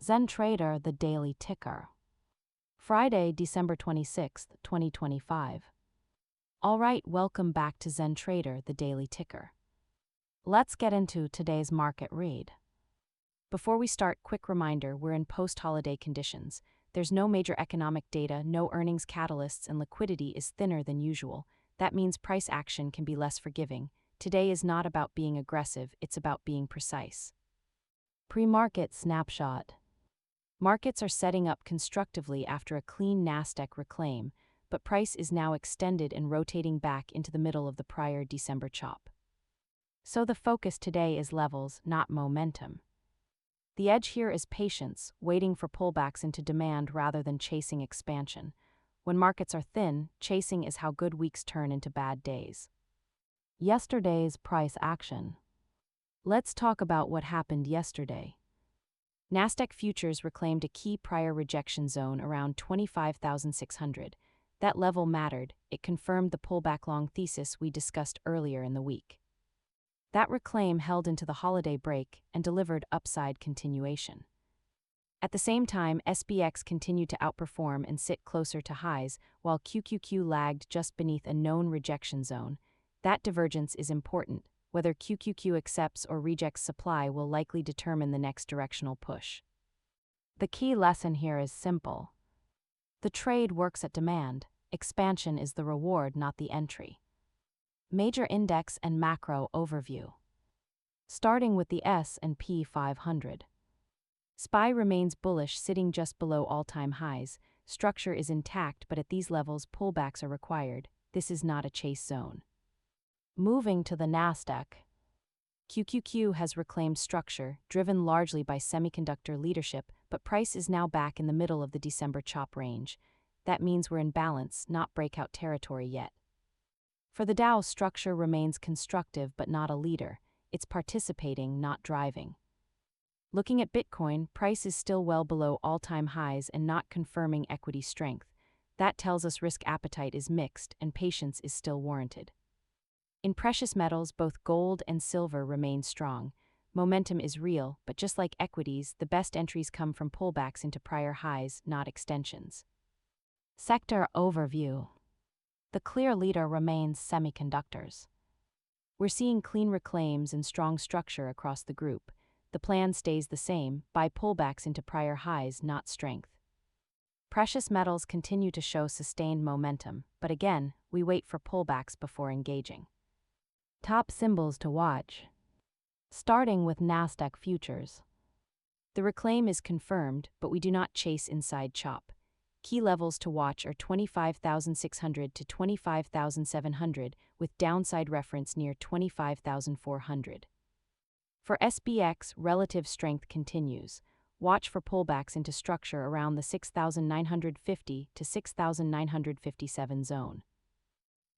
ZenTrader, the daily ticker. Friday, December 26th, 2025. All right, welcome back to ZenTrader, the daily ticker. Let's get into today's market read. Before we start, quick reminder, we're in post-holiday conditions. There's no major economic data, no earnings catalysts, and liquidity is thinner than usual. That means price action can be less forgiving. Today is not about being aggressive, it's about being precise. Pre-market snapshot. Markets are setting up constructively after a clean Nasdaq reclaim, but price is now extended and rotating back into the middle of the prior December chop. So the focus today is levels, not momentum. The edge here is patience, waiting for pullbacks into demand rather than chasing expansion. When markets are thin, chasing is how good weeks turn into bad days. Yesterday's price action. Let's talk about what happened yesterday. Nasdaq futures reclaimed a key prior rejection zone around 25,600. That level mattered. It confirmed the pullback long thesis we discussed earlier in the week. That reclaim held into the holiday break and delivered upside continuation. At the same time, SPX continued to outperform and sit closer to highs, while QQQ lagged just beneath a known rejection zone. That divergence is important. Whether QQQ accepts or rejects supply will likely determine the next directional push. The key lesson here is simple. The trade works at demand. Expansion is the reward, not the entry. Major index and macro overview. Starting with the S&P 500. SPY remains bullish, sitting just below all-time highs. Structure is intact, but at these levels, pullbacks are required. This is not a chase zone. Moving to the Nasdaq. QQQ has reclaimed structure, driven largely by semiconductor leadership, but price is now back in the middle of the December chop range. That means we're in balance, not breakout territory yet. For the Dow, structure remains constructive but not a leader. It's participating, not driving. Looking at Bitcoin, price is still well below all-time highs and not confirming equity strength. That tells us risk appetite is mixed and patience is still warranted. In precious metals, both gold and silver remain strong. Momentum is real, but just like equities, the best entries come from pullbacks into prior highs, not extensions. Sector overview. The clear leader remains semiconductors. We're seeing clean reclaims and strong structure across the group. The plan stays the same, buy pullbacks into prior highs, not strength. Precious metals continue to show sustained momentum, but again, we wait for pullbacks before engaging. Top symbols to watch. Starting with Nasdaq futures. The reclaim is confirmed, but we do not chase inside chop. Key levels to watch are 25,600 to 25,700, with downside reference near 25,400. For SPX, relative strength continues. Watch for pullbacks into structure around the 6,950 to 6,957 zone.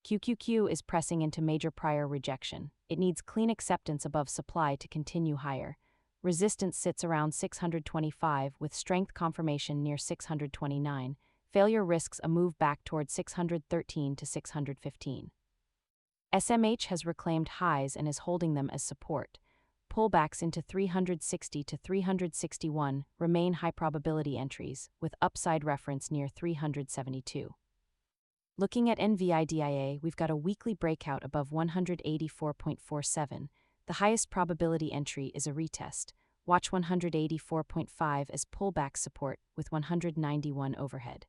QQQ is pressing into major prior rejection. It needs clean acceptance above supply to continue higher. Resistance sits around 625 with strength confirmation near 629. Failure risks a move back toward 613 to 615. SMH has reclaimed highs and is holding them as support. Pullbacks into 360 to 361 remain high probability entries, with upside reference near 372. Looking at NVIDIA, we've got a weekly breakout above 184.47. The highest probability entry is a retest. Watch 184.5 as pullback support with 191 overhead.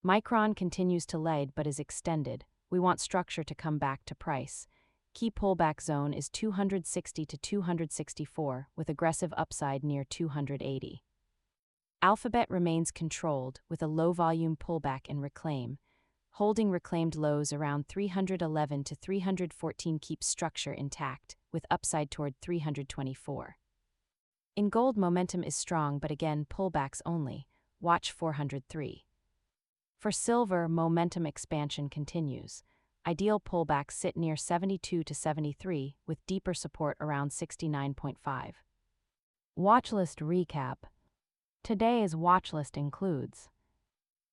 Micron continues to lag but is extended. We want structure to come back to price. Key pullback zone is 260 to 264 with aggressive upside near 280. Alphabet remains controlled with a low volume pullback and reclaim. Holding reclaimed lows around 311 to 314 keeps structure intact, with upside toward 324. In gold, momentum is strong, but again, pullbacks only. Watch 403. For silver, momentum expansion continues. Ideal pullbacks sit near 72 to 73, with deeper support around 69.5. Watchlist recap. Today's watchlist includes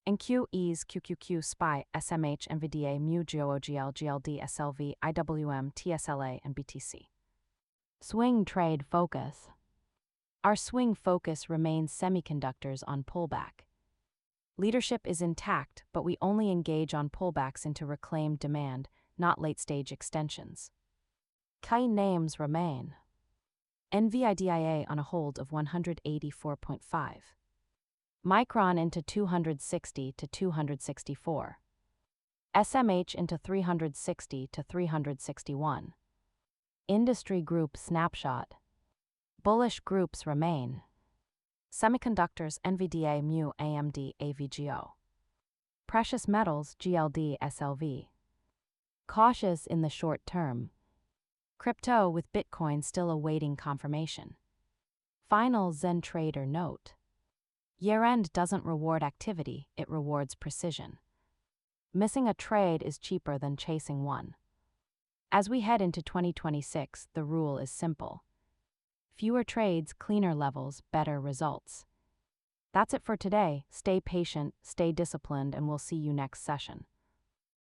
NQEs, QQQ, SPY, SMH, NVDA, MU, GOOGL, GLD, SLV, IWM, TSLA, and BTC. Swing trade focus. Our swing focus remains semiconductors on pullback. Leadership is intact, but we only engage on pullbacks into reclaimed demand, not late-stage extensions. Key names remain. NVIDIA on a hold of 184.5. Micron into 260 to 264. SMH into 360 to 361. Industry group snapshot. Bullish groups remain. Semiconductors NVDA Mu AMD AVGO. Precious metals GLD SLV. Cautious in the short term. Crypto with Bitcoin still awaiting confirmation. Final Zen trader note. Year-end doesn't reward activity, it rewards precision. Missing a trade is cheaper than chasing one. As we head into 2026, the rule is simple. Fewer trades, cleaner levels, better results. That's it for today. Stay patient, stay disciplined, and we'll see you next session.